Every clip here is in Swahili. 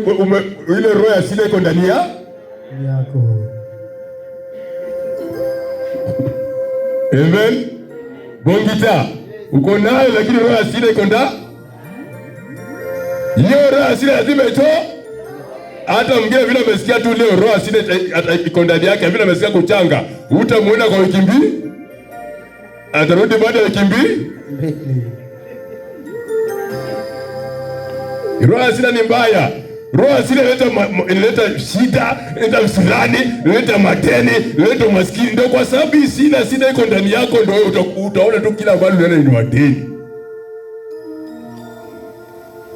ile roho ya hasira iko ndani yako. Amen. Bongita, uko nayo lakini roho ya hasira iko ndani. Hiyo roho ya hasira lazima itoe. Hata mwingine vile amesikia tu leo roho ya hasira iko ndani yake, vile amesikia kuchanga, utamuona kwa wiki mbili, atarudi baada ya wiki mbili. Roho ya hasira ni mbaya. Roho ya hasira inaleta shida, inaleta msirani, inaleta madeni, inaleta maskini. Ndio kwa sababu sina iko ndani yako, ndio utaona tu kila mahali unaenda ni madeni.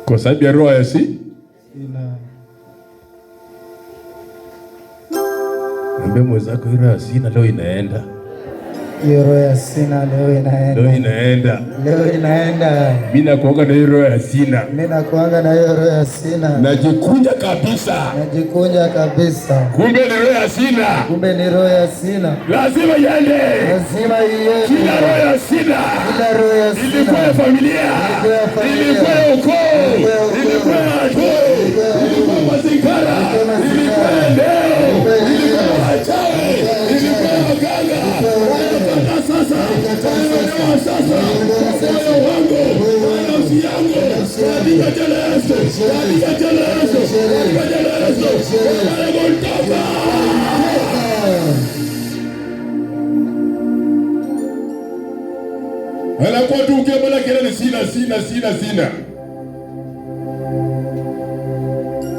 Kwa sababu ya roho ya hasira. Mwambie mwenzako roho ya hasira leo inaenda. Hiyo roho ya hasira leo inaenda. Leo inaenda. Mimi nakuanga na hiyo roho ya hasira. Najikunja kabisa. Kumbe ni roho ya hasira. Lazima iende. Kila roho ya hasira. Ilikuwa familia. Ilikuwa ukoo. Ilikuwa watu. Ilikuwa mazingara. Ilikuwa eneo. Ilikuwa wachawi. Ilikuwa waganga. Sasa moyo wangu, nafsi yangu, anakuwa tu ukibala kelele sina.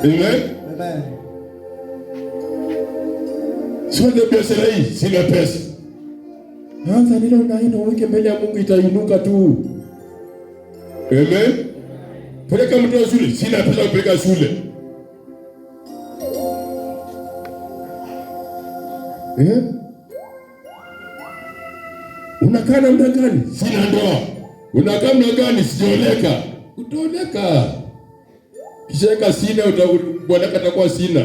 Amen. Sio biashara hii, sina pesa. Anza nilo unaenda weke mbele ya Mungu, itainuka tu. Amen. Peleka mtoto shule, sina pesa kupeleka shule. Unakaa na muda gani? Sina ndoa. Unakaa muda gani? Sijaoleka. Utaoleka. Kisha sina bwana atakuwa sina.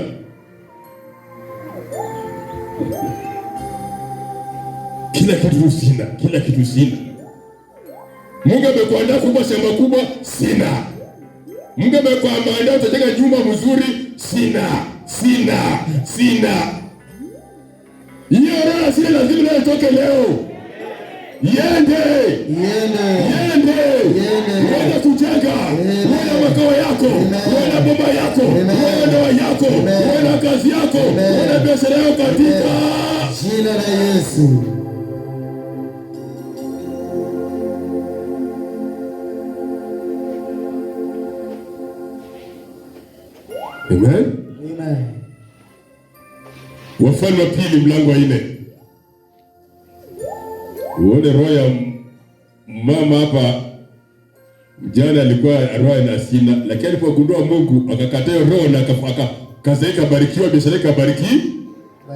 Kila kitu sina. Mungu amekuandaa kubwa shamba kubwa, sina. Mungu amekuandaa utajenga nyumba mzuri, sina. Hiyo roho sina lazima itoke leo. Yende. Wewe kujenga, wewe makao yako, wewe boma yako, wewe ndoa yako, wewe kazi yako, wewe biashara yako katika jina la Yesu. Amen. Wafalme wa pili mlango wa 4. Uone roho ya mama hapa. Jana alikuwa roho ya hasira, lakini alipogundua Mungu akakataa roho na akazaika barikiwa, biashara ikabariki.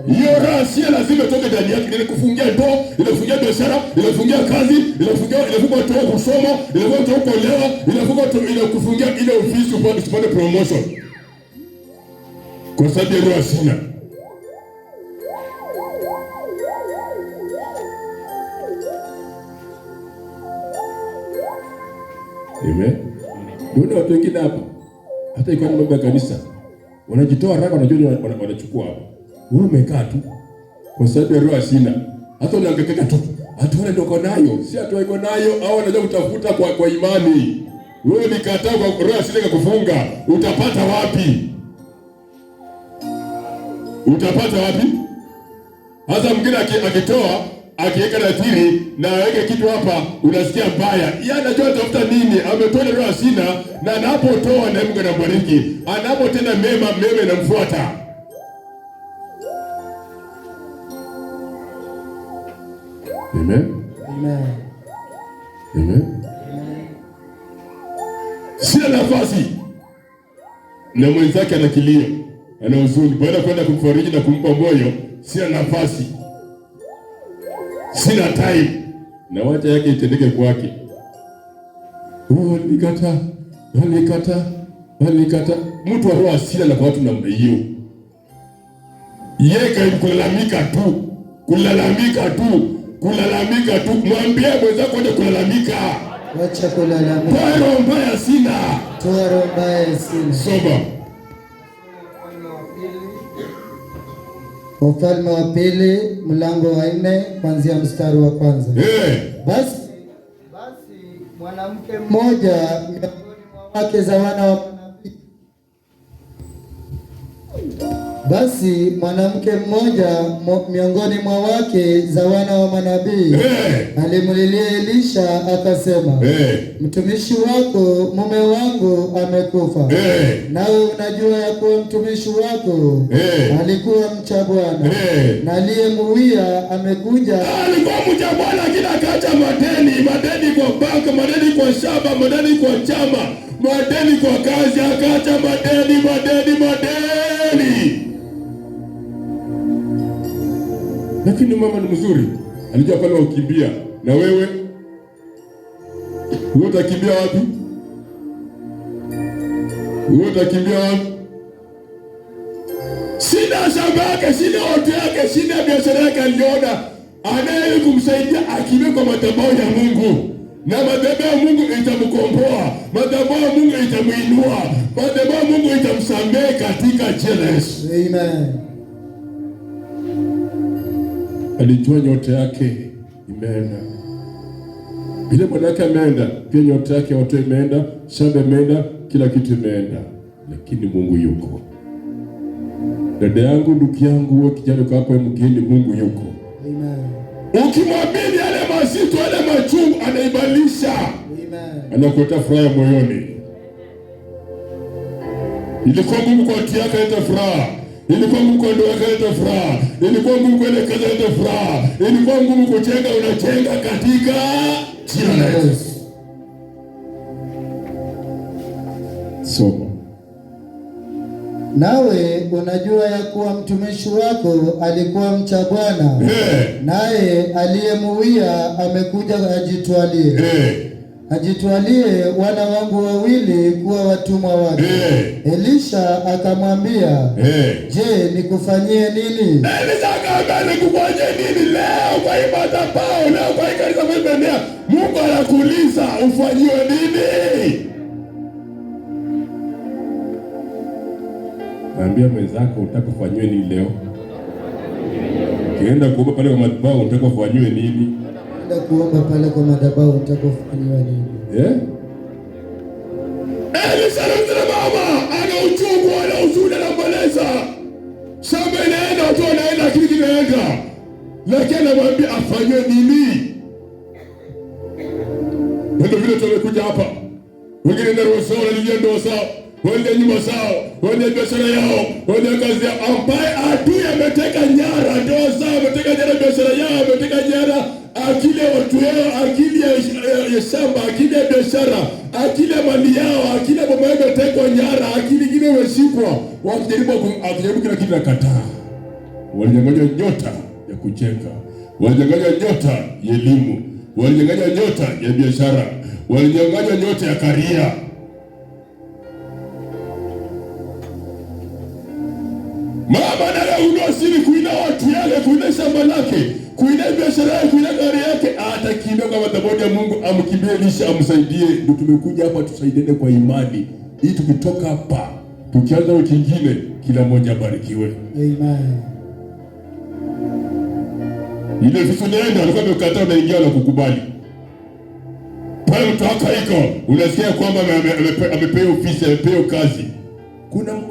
Hiyo roho sio lazima toke ndani yake, ile kufungia ndoa, ile kufungia biashara, ile kufungia kazi, ile kufungia toa kusoma, ile kufungia kuolewa, ile kufungia ile ofisi upande promotion. Kwa sababu ya roho sina. Amen. Ndio watu wengine hapa. Hata ikiwa ni mambo ya kanisa, wanajitoa haraka, wanajua wanachukua hapa. Wewe umekaa tu kwa sababu ya roho sina. Hata unaangekeka tu. Hata wale ndio uko nayo, si hata iko nayo au anaweza kutafuta kwa imani. Wewe nikataa kwa roho sina kufunga, utapata wapi? Hata mwingine akitoa, akiweka nadhiri na aweke kitu hapa, unasikia mbaya. Yeye anajua tafuta nini? Ametoa roho sina, na anapotoa na Mungu anambariki. Anapotenda mema inamfuata. Amen. Sina nafasi. Na mwenzake ana kilio, ana huzuni, baada kwenda kumfariji na kumpa moyo, sina nafasi. Sina time. Na wacha yake itendeke kwake. Walikata. Mtu wa roho asila na kwa watu namna hiyo. Yeye kulalamika tu. Mwambie mwenzako aje kulalamika. Wacha kulalamika. Roho mbaya sina. Toa roho mbaya sina. Soba. Wafalme wa Pili mlango wa 4 kuanzia mstari wa kwanza. Basi mwanamke mmoja miongoni mwa wake za wana wa manabii. Basi mwanamke mmoja miongoni mwa wake za wana wa manabii alimlilia Elisha akasema, mtumishi wako mume wangu amekufa. Nawe unajua ya kuwa mtumishi wako alikuwa mcha Bwana, na aliyemuwia amekuja. Alikuwa mcha Bwana, lakini akaacha madeni kwa banka, madeni kwa shamba, madeni kwa chama, madeni kwa kazi, akaacha madeni. Lakini mama ni mzuri, alijua pale ukimbia. Na wewe utakimbia wapi? Utakimbia wapi? Sina shamba yake, sina watu yake, sina biashara yake, aliona anaye kumsaidia akimbia kwa madhabahu ya Mungu. Na madhabahu ya Mungu itamkomboa, madhabahu ya Mungu itamuinua, madhabahu ya Mungu itamsamehe katika jina la Yesu. Amen. Alijua nyota yake imeenda. Bila mwanake ameenda, pia nyota yake watu imeenda, shamba imeenda, kila kitu imeenda. Lakini Mungu yuko. Dada yangu, ndugu yangu, wewe kijana uko hapo mgeni, Mungu yuko. Amen. Ukimwamini yale mazito, yale machungu anaibadilisha. Amen. Anakuleta furaha moyoni. Ilikuwa Mungu kwa tia kaleta furaha. Ilikuwa Mungu kwa ndoa kaleta furaha. Ilikuwa Mungu kwa kazi kaleta furaha. Ilikuwa Mungu kujenga, unajenga katika jina la Yesu. Soma. Nawe unajua ya kuwa mtumishi wako alikuwa mcha Bwana, naye aliyemuwia amekuja ajitwalie wana wangu wawili kuwa watumwa wake. Elisha akamwambia, je, nikufanyie nini? Elisha akamwambia, nikufanyie nini? Leo kwa ibada pao, leo kwa kanisa mbele, Mungu anakuuliza ufanyiwe nini? Naambia mwenzako, unataka kufanywe nini leo? Kienda kuomba pale kwa madhabahu, unataka kufanywe nini? Kienda kuomba pale kwa madhabahu, unataka kufanywe nini? Elisha anamtana mama, ana uchungu, ana huzuni, anaomboleza. Shamba inaenda, watu wanaenda, lakini kinaenda. Lakini anamwambia afanywe nini? Ndio vile tumekuja hapa. Wengine ndio wasao, wanalijia ndio sawa. Wende nyumba zao, wende biashara yao, wende kazi yao, ambaye adui ameteka nyara ndoa zao, ameteka nyara biashara yao, ameteka nyara akili ya watu yao, akili ya shamba, akili ya biashara, akili ya mali yao, akili ya boma yao imetekwa nyara, akili nyingine imeshikwa. Wakijaribu kila kitu nakataa. Walinyang'anya nyota ya kujenga, walinyang'anya nyota ya elimu, walinyang'anya nyota ya biashara, walinyang'anya nyota ya karia. Mama anayeunua siri kuina watu yale, kuina shamba lake, kuina biashara yake, kuina gari yake, atakimbia kwa madhabahu ya Mungu, amkimbie Elisha amsaidie. Ndio tumekuja hapa tusaidiane kwa imani. Ili tukitoka hapa, tukianza wiki nyingine, kila mmoja abarikiwe. Amen. Ile vitu nenda, alikuwa amekataa na ingia na kukubali. Pale mtu hakaiko, unasikia kwamba amepewa ofisi, amepewa kazi.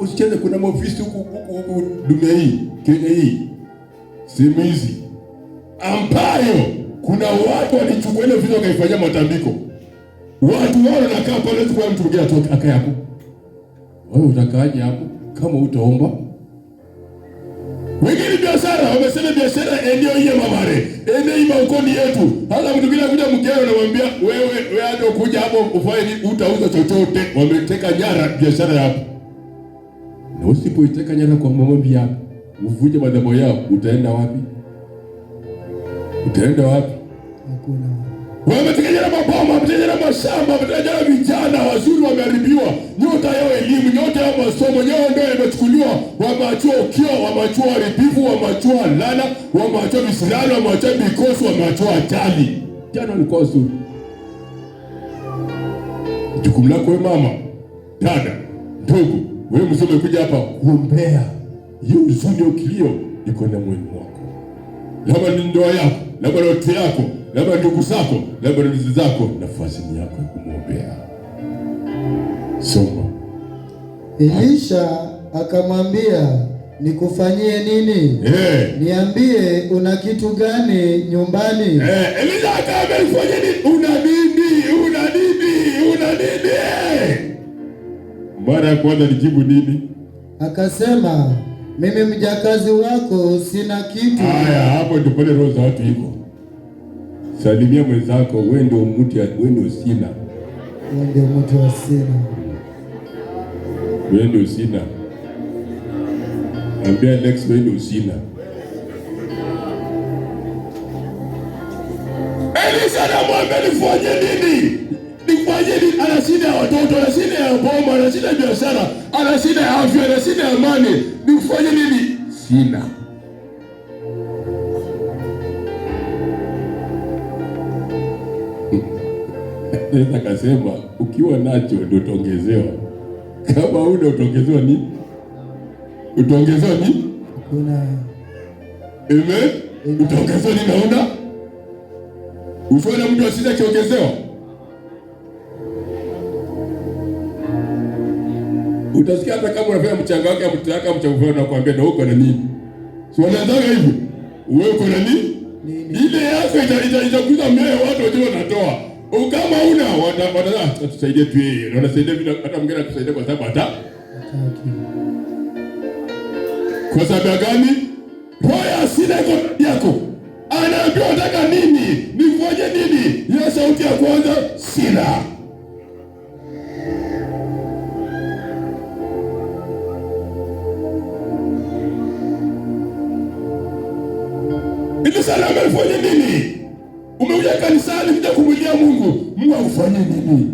Usicheze, kuna maofisi huku dunia hii, Kenya hii, sehemu hizi ambayo kuna watu walichukua ile vitu wakaifanyia matambiko. Watu wao wanakaa pale, kwa mtu mwingine atoka akae hapo. Wewe utakaaje hapo kama utaomba? Wengine biashara, wamesema biashara eneo hiyo mamare, eneo hii maukoni yetu. Hata mtu bila kuja mgeni anamwambia wewe hata kuja hapo ufanye utauza chochote. Wameteka nyara biashara hapo. Na usipoiteka nyara kwa maombi yako, uvuje madhabahu yao, utaenda wapi? Utaenda wapi? Hakuna. Wameteka nyara maboma, wameteka nyara mashamba, wameteka nyara vijana wazuri wameharibiwa. Nyota yao elimu, nyota yao masomo, nyao ndio imechukuliwa. Wameachwa ukio, wameachwa haribifu, wameachwa lana, wameachwa misilano, wameachwa mikosi, wameachwa ajali. Jana walikuwa wazuri. Jukumu lako wewe mama, dada, ndugu, wewe mzee umekuja hapa kuombea hiyo huzuni, ukilio iko na moyoni mwako. Labda ni ndoa yako, labda ni watoto yako, labda ndugu zako, labda ni ndugu zako, nafasi ni yako ya kumwombea. Soma. Elisha akamwambia, nikufanyie nini? Niambie, una kitu gani nyumbani? Elisha akamwambia, nifanyie nini? Una nini? Una nini? Una nini? Mara ya kwanza nijibu nini? Akasema, mimi mjakazi wako sina kitu. Haya, hapo ndipo pale roho za watu iko. Salimia mwenzako, wewe ndio mtu, wewe ndio sina. Wewe ndio mtu wa sina. Wewe ndio sina. Ambia Alex, wewe ndio sina. Elisha anamwambia, nifanye nini? Nifanye nini? Ana shida ya watoto, ana shida ya boma, ana shida ya biashara, ana shida ya afya, ana shida ya amani. Nifanye nini? Sina. Akasema, ukiwa nacho ndio utaongezewa. Kama huna utaongezewa nini? Utaongezewa nini? Kuna. Amen. Utaongezewa nini na huna? Usione mtu asije akiongezewa. Utasikia hata kama unafanya mchanga wake mtaka mchanga na kuambia na uko na nini? Si wanaanzaga hivyo. Wewe uko na nini? Ile yako itakuza mmea watu wote wanatoa. Kama una wata tusaidie tu yeye. Na wanasaidia bila hata mwingine atusaidia kwa sababu hata. Kwa sababu gani? Roho ya sina yako. Anaambiwa nataka nini? Nifanye nini? Hiyo sauti ya kwanza sina. Ili salama ifanye nini? Umekuja kanisani kuja kumwilia Mungu. Mungu akufanyie nini?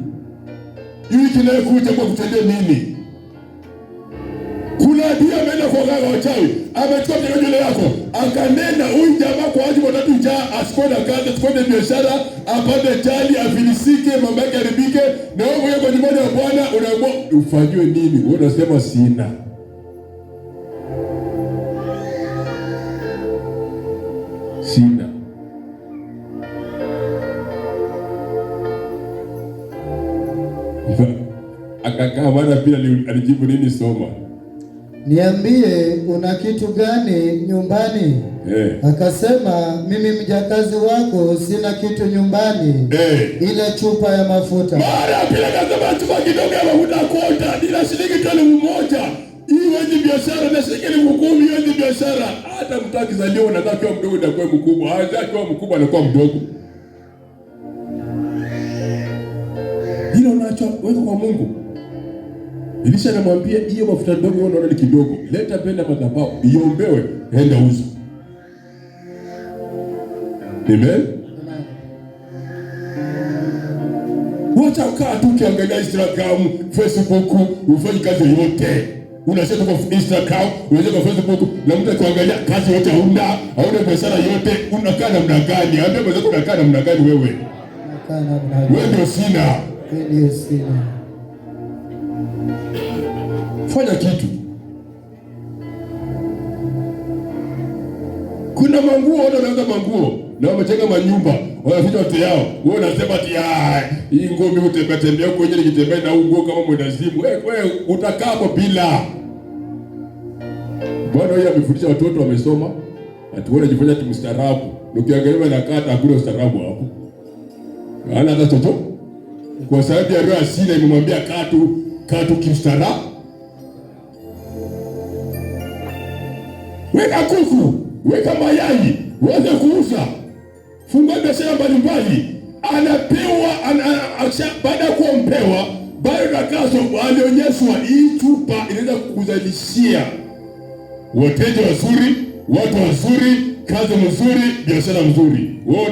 Hii kinayokuja kwa kutendea nini? Kuna dia ameenda kwa ganga wachawi. Amechukua mikono yako. Akanena huyu jamaa kwa wajibu watatu njaa, asikwenda kazi, asikwenda biashara, apate chali, afilisike, mambo yake haribike. Na wewe mwenyewe kwa nyumbani ya Bwana unaamua ufanywe nini? Wewe unasema sina. Sina. Akakaa maana pia alijibu nini? Soma. Niambie, una kitu gani nyumbani? Akasema, mimi mjakazi wako sina kitu nyumbani, ile chupa ya mafuta. Mara pia akasema, chupa kidogo ya mafuta kota, nina shilingi 1,000. Hii wewe biashara na shilingi 10,000, hiyo biashara. Hata mtaki zalio unataka kuwa mdogo na kuwa mkubwa. Hata kuwa mkubwa na kuwa mdogo. Hilo unacho wewe kwa Mungu. Elisha anamwambia hiyo mafuta ndogo wewe unaona ni kidogo. Leta mbele madhabahu, iombewe, enda uza. Amen. Wacha ukaa tu ukiangalia Instagram, Facebook, ufanye kazi yote. Unasema kwa Instagram, unasema kwa Facebook, na mtu akiangalia kazi yote hauna biashara yote, unakaa namna gani? Ambia mwanzo unakaa namna gani wewe? Unakaa namna gani? Wewe ndio sina. Wewe ndio sina. Fanya kitu. Kuna manguo watu wanauza manguo na wamechenga manyumba, wanaficha watu yao. Wewe unasema ati hii ngome utembea huko nje nikitembea na nguo kama mwendazimu. Wewe utakaa hapo bila. Bwana yeye amefundisha watoto wamesoma. Atuone jifanya tumstaarabu. Ukiangalia na kata hakuna ustaarabu hapo. Hana hata chochote. Kwa sababu ya roho asili imemwambia katu kistaarabu. Weka kuku, weka mayai, uweze kuuza. Fungua biashara mbalimbali. Anapewa baada ya kuwa mpewa, baada ya kazo alionyeshwa hii chupa inaweza kukuzalishia wateja wazuri, watu wazuri, kazi nzuri, biashara nzuri. Wewe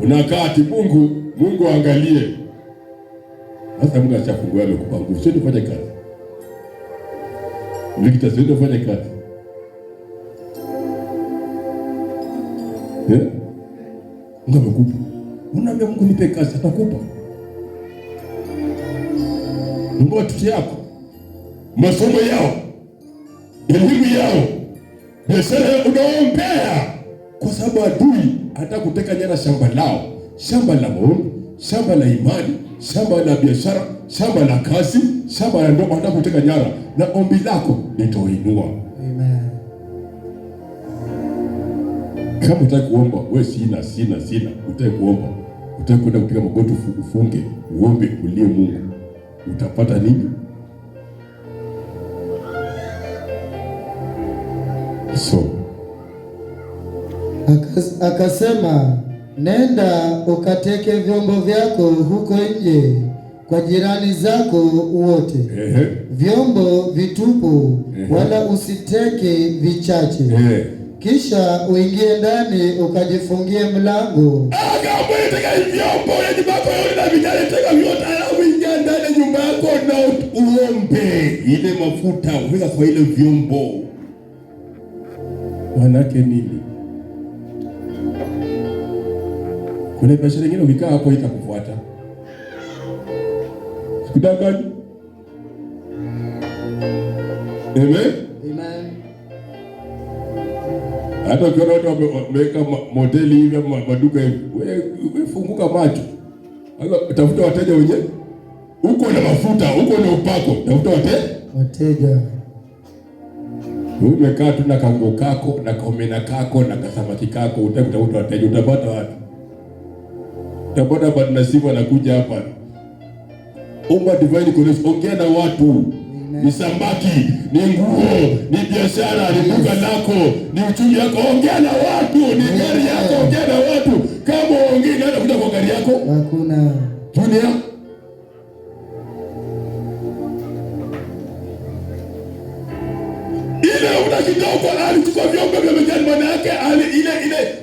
unakaa ati Mungu angalie. Sasa Mungu achafungua amekupa nguvu. Sio tufanye kazi. Vikita sio tufanye kazi. Mungu amekupa. Unaambia Mungu nipe kazi, atakupa. Mungu watoto yako, masomo yao, elimu yao, biashara unaombea, kwa sababu adui anataka kuteka nyara shamba lao, shamba la maombi, shamba la imani, shamba la biashara, shamba la kazi, shamba la ndoa. Anataka kuteka nyara, na ombi lako litainua. Amen. Kama utaki kuomba, wewe sina, utaki kuomba, utaki kwenda kupiga magoti ufunge, uombe, ulie Mungu, utapata nini? So akasema, nenda ukateke vyombo vyako huko nje kwa jirani zako wote. Vyombo vitupu, wala usiteke vichache. Kisha uingie ndani ukajifungie mlango. Teka vyombo ya nyumba yako na vijana, teka vyote, alafu ingia ndani ya nyumba yako na uombe. Ile mafuta weka kwa ile vyombo. Wanake nini? Kuna biashara nyingine ukikaa hapo itakufuata. Sikudangani. Amen. Amen. Hata ukiona watu wameweka modeli hivi ama maduka hivi, wewe funguka macho. Tafuta wateja wenyewe. Uko na mafuta, uko na upako, tafuta wateja. Wewe umekaa tu na kango kako na kaomena kako na kasamaki kako, utakuta wateja, utapata wapi? Utapata bado nasibu anakuja hapa. Omba divine connection, ongea na watu. Ni samaki, ni nguo, ni biashara, ni duka lako, ni uchumi wako, ongea na watu. Ni gari yako, ongea na watu. Kama ongea nani kuja kwa gari yako? Hakuna. Dunia. Ile una kidogo alichukua vyombo vya mjani, maana yake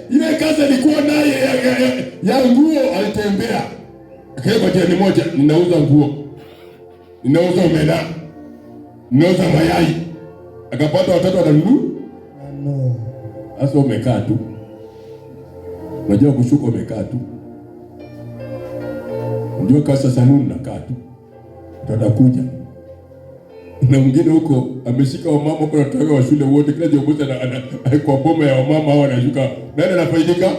ile kazi alikuwa naye ya nguo, alitembea. Akaenda kwa jirani moja, ninauza nguo, ninauza omena, ninauza mayai. Akapata watoto watanunua. No. Sasa umekaa tu. Unajua kushuka, umekaa tu. Unajua kazi saluni nakaa tu. Utakuja. Na mwingine huko ameshika wamama huko, natoka wa shule wote, kila jomboza kwa boma ya wamama hao anashuka. Nani anafaidika?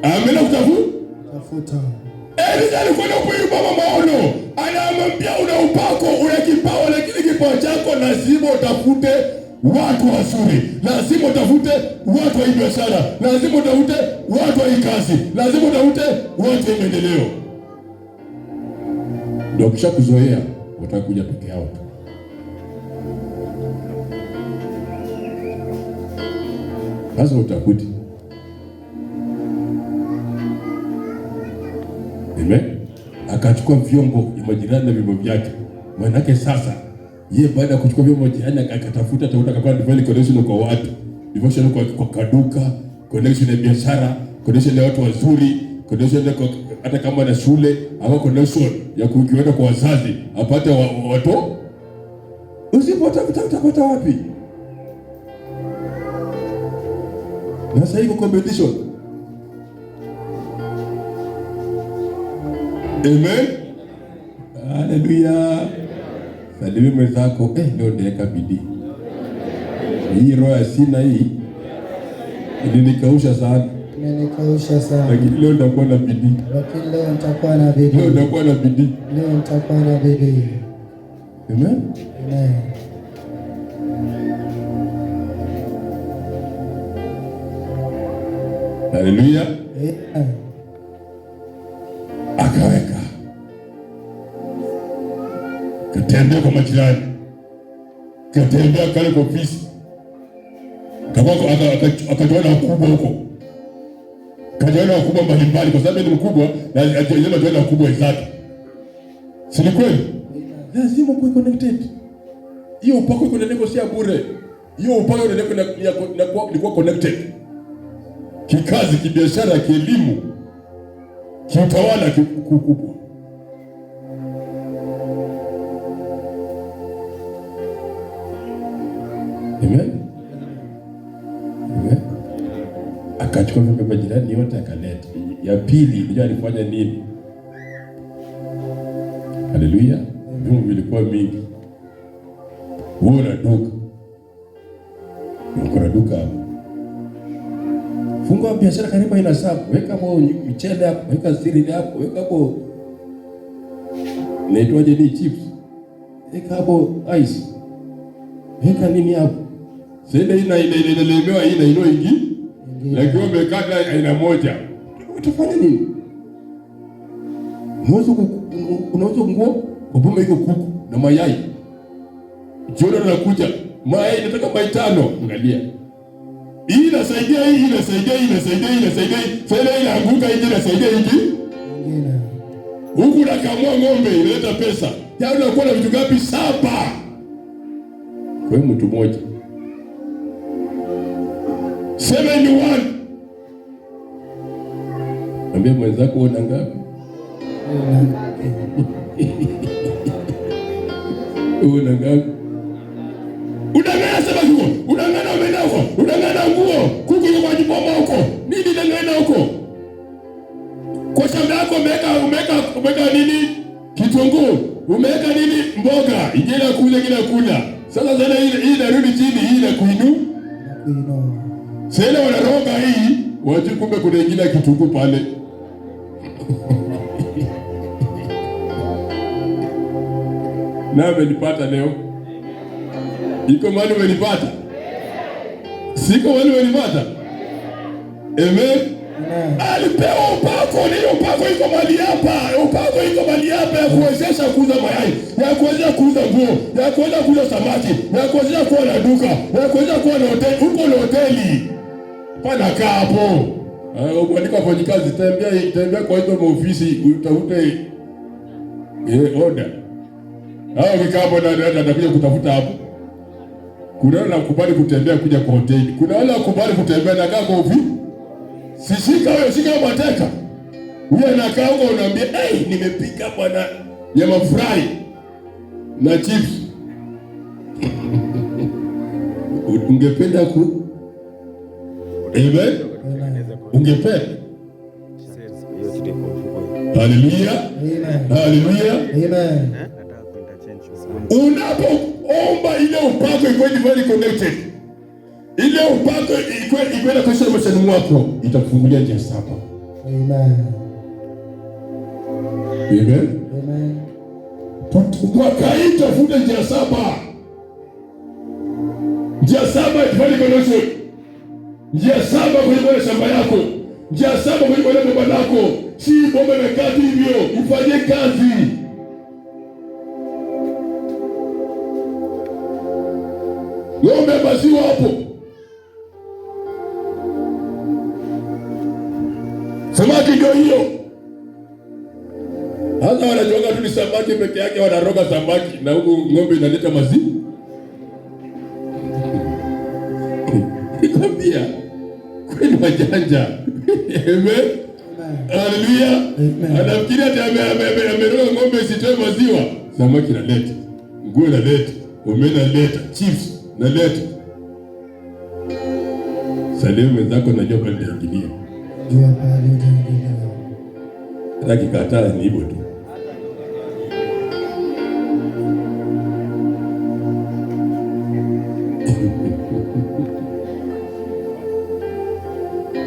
Amena kutafuta. Alikuwa na upepo mama maono. Anamwambia una upako, una kipawa, lakini kipawa chako lazima utafute watu wazuri. Lazima utafute watu wa biashara. Lazima utafute watu wa kazi. Lazima utafute watu wa maendeleo. Ndio kisha kuzoea, watakuja peke yao tu. Sasa utakuti. Amen. Akachukua vyombo vya majirani na vyombo vyake. Maanake sasa yeye baada ya kuchukua vyombo vya majirani akatafuta akapata divine connection kwa watu. Devotion kwa kaduka, connection ya biashara, connection ya watu wazuri, connection hata kama na shule, ama connection ya kukiweka kwa wazazi, apate watu. Usipotafuta utapata wapi? Na sasa iko competition. Amen. Haleluya. Salimi mwenzako, leo ndeka bidii. Hii roho ya sina hii ilinikausha sana. Lakini leo nitakuwa na bidii. Amen. Amen. Haleluya. Amen. Akaweka. Katembea kwa majirani. Katembea kale kwa ofisi. Akajiona wakubwa huko. Kajiona wakubwa mbalimbali kwa sababu ni mkubwa na ajiona wakubwa wenzake. Si ni kweli? Lazima kuwe connected. Hiyo upako iko ndani si bure. Hiyo upako ni kuwa connected. Kikazi, kibiashara, kielimu, kiutawala, kikubwa. Amen. Amen. Akachukua vyombo vya jirani yote akaleta. Ya pili ndio alifanya nini? Haleluya. Vyombo vilikuwa mingi. Wewe una duka. Uko na duka hapo. Fungua biashara karibu ina sabu. Weka hapo mchele hapo, weka siri hapo, weka hapo. Naitwaje ni chips. Weka hapo ice. Weka nini hapo? Sasa inalemewa hii na ino ingi. Lakini umekata aina moja. Utafanya nini? Unauza nguo, ubome hiyo kuku na mayai. Jioni anakuja, mayai nataka mayai 5. Angalia. Hii inasaidia hii, inasaidia. Sasa inaanguka hii inasaidia hii. Huku nakamua ng'ombe inaleta pesa. Yaani unakuwa na vitu ngapi? 7. Kwa mtu mmoja. 7 in 1. Ambia mwenzako una ngapi? Una ngapi? Unang'ana sema huko. Unang'ana umeenda huko. Unang'ana nguo. Kuku yuko majiboma huko. Nini unang'ana huko? Kwa shamba yako umeweka nini? Kitunguu. Umeweka nini? Mboga. Ingine kula. Sasa zile hii inarudi chini, hii inakuinua. Sasa wanaroga hii, wajui kumbe kuna ingine kitunguu pale. Na umenipata leo? Iko mahali umenipata? Siko mahali umenipata? Amen. Alipewa upako, ni upako iko mahali hapa. Upako iko mahali hapa ya kuwezesha kuuza mayai, ya kuwezesha kuuza nguo, ya kuwezesha kuuza samaki, ya kuwezesha kuwa na duka, ya kuwezesha kuwa na hoteli. Uko na hoteli. Pana kaa hapo. Uandika wafanyikazi, tembea kwa hizo maofisi, utafute order. Hao kikapo na atakuja kutafuta hapo. Kuna wale wakubali kutembea kuja kwa hoteli. Kuna wale wakubali kutembea na kaa kwa ofisi. Sishika wewe, shika mateka. Huyo anakaa huko unaambia, nimepika bwana nyama fry na chips." Ungependa ku Amen. Ungependa. Hallelujah. Amen. Unapoomba ile upako iko very connected. Ile upako iko na kesho maishani mwako, itakufungulia njia 7. Amen. Mwaka hii tafuta njia 7. Njia 7 ifanye connection. Njia 7 kwenye shamba yako. Njia 7 kwenye boma lako. Si bomba imekati hivyo, ufanye kazi. Ng'ombe maziwa hapo. Samaki ndio hiyo. Hata wanajonga tu ni samaki peke yake, wanaroga samaki na huko ng'ombe inaleta maziwa. Nikwambia kwani wajanja. Amen. Hallelujah. Anafikiria ati ameroga ng'ombe isitoe maziwa. Samaki inaleta, nguo inaleta, omena inaleta, chips inaleta. Salimu mwenzako najua pale nitaingilia. Akikataa ni hivyo tu.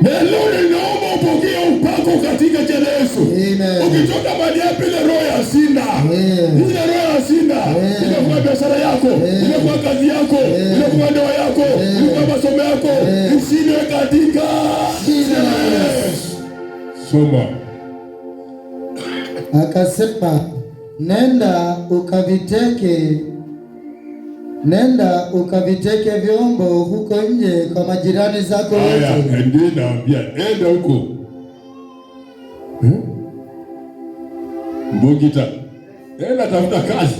Na leo naomba upokee upako katika jina la Yesu. Ukitoka mahali hapa, ile roho ya hasira, ile roho ya hasira, ile kwa biashara yako, ile kwa kazi yako, ile kwa ndoa yako, ile kwa masomo yako, isile katika jina la Yesu. Soma. Akasema, nenda ukaviteke vyombo huko nje kwa majirani zako wote. Ndio naambia, enda huko. Mbugita. Enda tafuta kazi.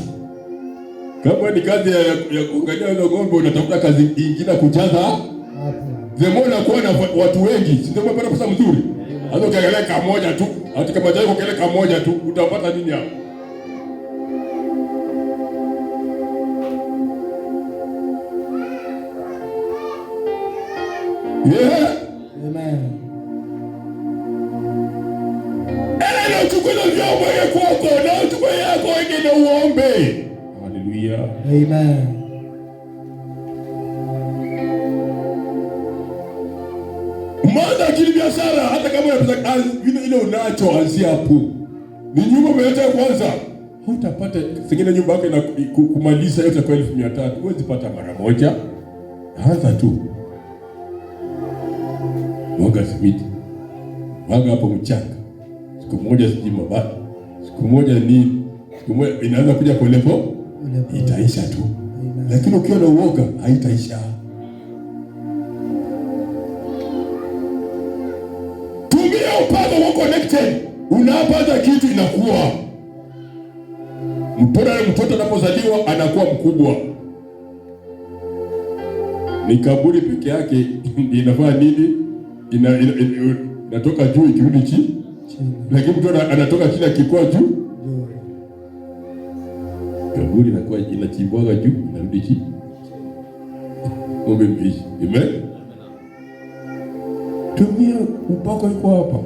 Kama ni kazi ya kuangalia ile ng'ombe, unatafuta kazi nyingine kujaza hapo. Zemona kuwa na watu wengi, si ndio unapata pesa mzuri. Hata ukiangalia kamoja tu, hata kama jao ukiangalia kamoja tu, utapata nini hapo? Amen. Ela uchukue vyombo kwako na uchukue yako wengine uombe. Hallelujah. Amen. Lakini biashara hata kama unapata vile ile unacho anzia hapo. Ni nyumba umeleta kwanza. Hutapata singine nyumba yako na kumaliza yote kwa 1300. Huwezi pata mara moja. Anza tu. Mwaga simiti. Mwaga hapo mchanga. Siku moja siji mabati. Siku moja ni siku moja inaanza kuja polepole. Itaisha tu. Lakini ukiwa na uoga haitaisha. Tumia upako wa connected. Unapata kitu inakuwa. Mtoto anapozaliwa anakuwa mkubwa. Ni kaburi peke yake inafanya nini? Inatoka juu ikirudi chini. Lakini mtoto anatoka chini akikua juu. Kaburi inakuwa inachimbwaga juu inarudi chini. Ng'ombe mbichi. Amen. Tumia upako yuko hapa.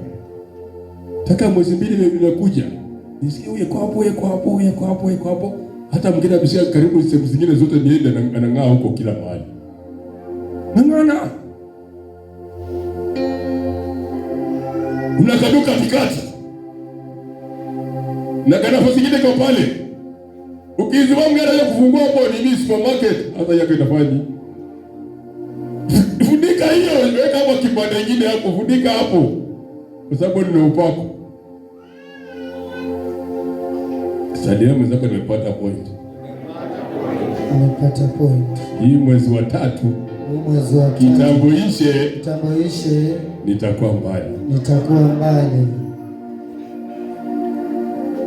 Taka mwezi mbili inakuja. Nisikie uye kwa hapo. Hata mwingine ameshia karibu sehemu zingine zote niende anang'aa huko kila mahali. Ng'ang'ana. Unakaduka vikati. Na nafasi nyingine kwa pale. Ukiziwa mgeni ya kufungua hapo ni supermarket, hata yake itafanya. Funika hiyo, weka hapo kibanda kingine hapo, funika hapo. Kwa sababu ni upako. Salia mwenzako nimepata point. Amepata point. Hii mwezi wa 3. Mwezi wa 3. Kitambo ishe. Nitakuwa mbali.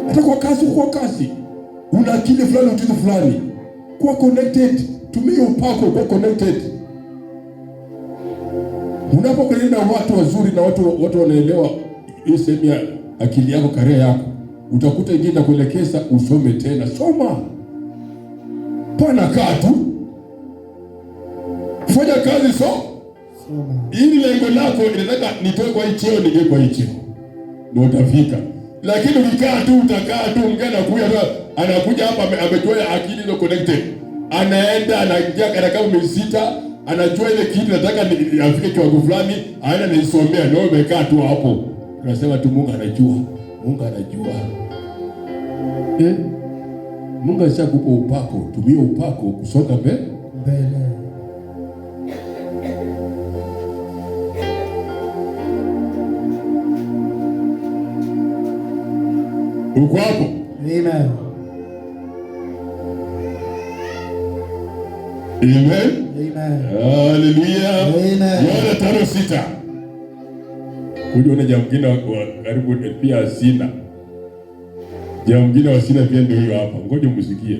Hata kwa kazi. Una akili fulani ukitu fulani. Kuwa connected. Tumia upako kuwa connected. Unapokuwa na watu wazuri na watu wanaelewa hii sehemu ya akili yako, karia yako. Utakuta ingine na kuelekeza usome tena. Soma. Pana kaa tu. Fanya kazi soma. Ili lengo lako inataka nitoe kwa hii cheo nije kwa hii cheo. Ndio utafika. Lakini ukikaa tu utakaa tu mgeni anakuja hapa ametoa akili hizo connected. Anaenda anaingia kama umesita, anajua ile kitu nataka afike kiwango fulani, aenda naisomea na wewe umekaa tu hapo. Unasema tu Mungu anajua. Mungu alishakupa upako, tumia upako kusonga mbele. Uko hapo? Amen. Hallelujah. Yohana 5:6. Kuja jambo mwingine karibu pia sina. Jambo mwingine wa sina pia ndio hiyo hapa. Ngoja msikie.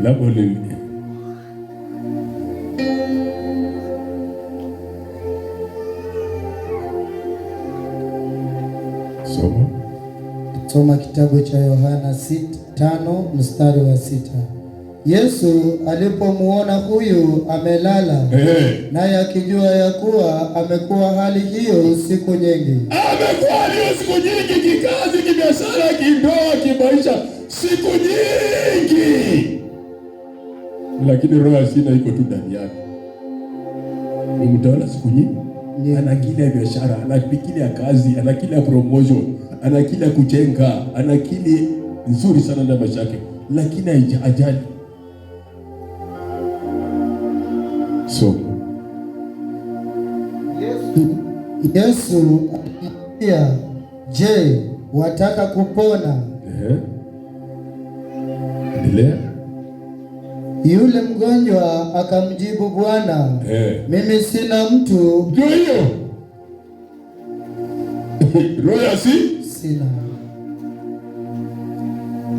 Labda ni Soma kitabu cha Yohana 5 mstari wa 6. Yesu alipomuona huyu amelala, naye akijua ya kuwa amekuwa hali hiyo siku nyingi. Kikazi, kibiashara, kindoa, kimaisha, siku nyingi. Lakini roho asina iko tu ndani yake. Ni mtawala siku nyingi. Ana akili ya biashara, ana akili ya kazi, ana akili ya promotion, ana akili ya kujenga, ana akili nzuri sana ndani ya maisha yake, lakini haijali. So Yesu akamwambia, je, wataka kupona? Endelea. Yule mgonjwa akamjibu, Bwana, mimi sina mtu. Ndio hiyo. Roho sina.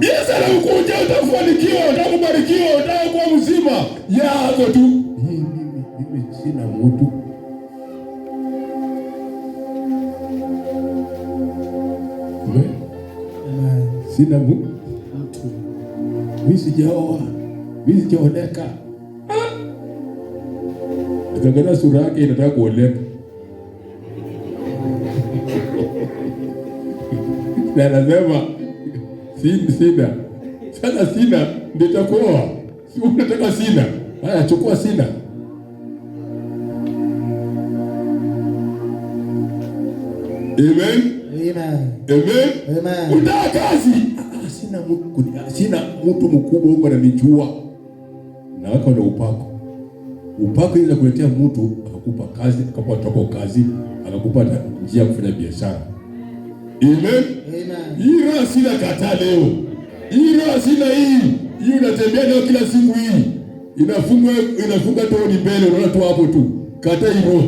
Yesu anakuja, utafanikiwa, utakubarikiwa, utakuwa mzima. Yako tu. Mimi sina mtu. Sina mtu. Mimi sijaoa. Mimi sijaoleka. Ukiangalia sura yake inataka kuoleka. Na anasema sina. Sasa sina ndio itakuoa. Si unataka sina. Haya chukua sina. Amen. Amen. Unataka kazi? Sina mtu mkubwa huko ananijua. Na wako na upako. Upako ile kuletea mtu akakupa kazi, akakupa kazi, akakupa njia ya kufanya biashara. Amen. Hii roho sina kataa leo. Hii roho sina hii. Hii unatembea leo kila siku hii. Inafunga toni mbele, unaona tu hapo tu. Kataa hii roho.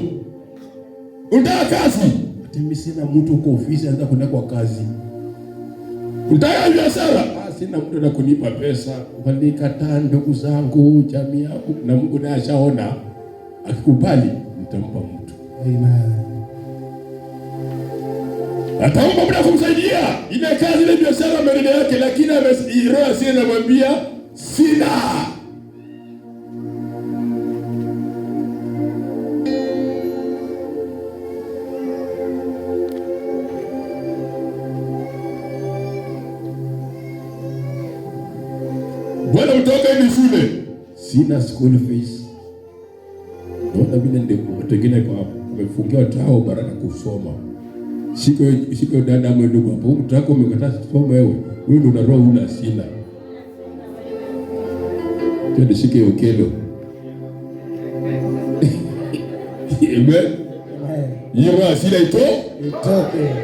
Unataka kazi? Mimi sina mtu uko ofisi anataka kwenda kwa kazi. Unataka biashara? Sina mtu anakunipa pesa. Walikataa ndugu zangu, jamii yangu, na Mungu naye ashaona. Akikubali nitampa mtu. Amen. Ataomba muda kumsaidia. Ile kazi ile biashara mbele yake, lakini roho sina namwambia sina. Bwana utoka hivi shule. Sina school fees. Naona vile ndio wengine kwa wamefungiwa tao baraka kusoma. Shiko dada mwe ndugu hapo. Mtako umekataa kusoma wewe. Wewe ndio una roho una sina. Twende shike ukelo. Amen. Hiyo asila itoke.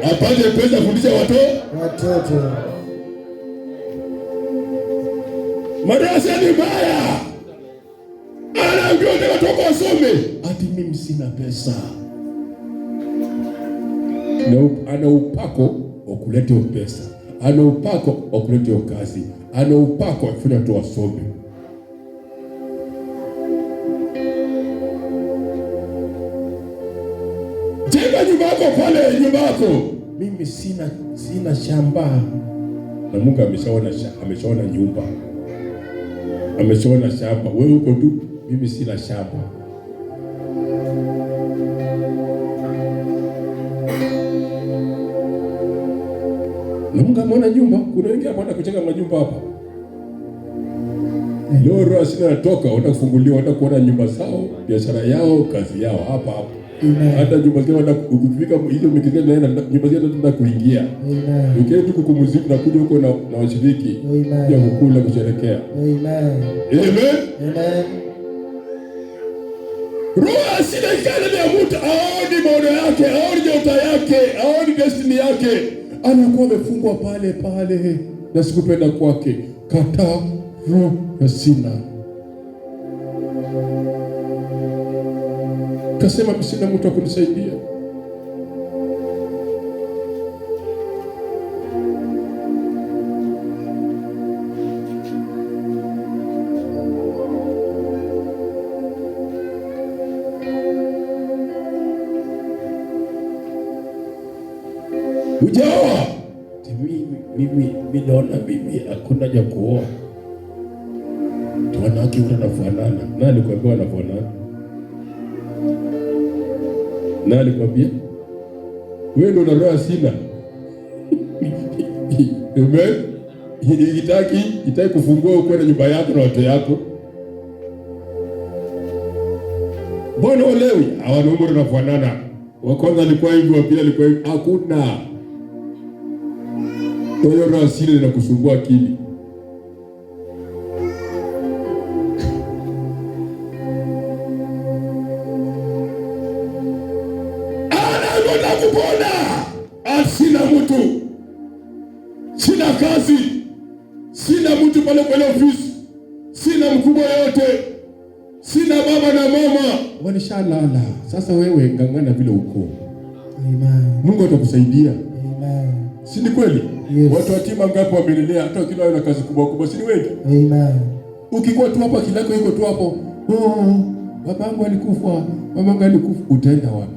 Apande pesa fundisha watoto. Madarasa ni mbaya. Anaambia watoto wasome. Ati mimi sina pesa. Ana upako wa kuleta pesa. Ana upako wa kuleta kazi. Ana upako wa kufanya watu wasome. Jenga nyumba yako pale, nyumba yako. Mimi sina shamba. Na Mungu ameshaona nyumba. Ameshaona shamba. Wewe uko tu, mimi sina shamba. Na Mungu ameona nyumba. Kuna wengine ambao kujenga majumba hapa. Leo roho sina natoka, watakufunguliwa, watakuona nyumba zao, biashara yao, kazi yao hapa. Hata nyumba zao ukifika hizo mikizia naenda nyumba zao tutaenda kuingia. Ukienda tu kukumuziki na kuja huko na washiriki ya kukula kusherekea. Amen. Roho sina kana ya mtu aoni maono yake, aoni nyota yake, aoni destiny yake. Anakuwa amefungwa pale na sikupenda kwake. Kataa roho ya sina. Kasema sina mtu akunisaidia. Ujaoa. Mimi naona bibi hakuna haja kuoa. Wanawake wote wanafanana. Nani alikwambia wanafanana? Nani alikwambia? Wewe ndio una roho sina. Amen. Itaki kufungua uko na nyumba yako na watu yako. Mbona olewi? Hawana umri unafanana. Wa kwanza alikuwa hivi, wa pili alikuwa hivi. Hakuna. Hiyo roho sina inakusumbua akili. Sina mtu, sina kazi, sina mtu pale kwenye ofisi, sina mkubwa yote, sina baba na mama, wanishalala. Sasa wewe ngangana vile uko. Amen. Mungu atakusaidia. Amen. Si ni kweli? Yes. Watu yatima ngapi wamelelea hata kila wana kazi kubwa, si ni wengi? Amen. Ukikuwa tu hapa kilako yuko tu hapo. Babangu alikufa, mamangu alikufa, utaenda wapi?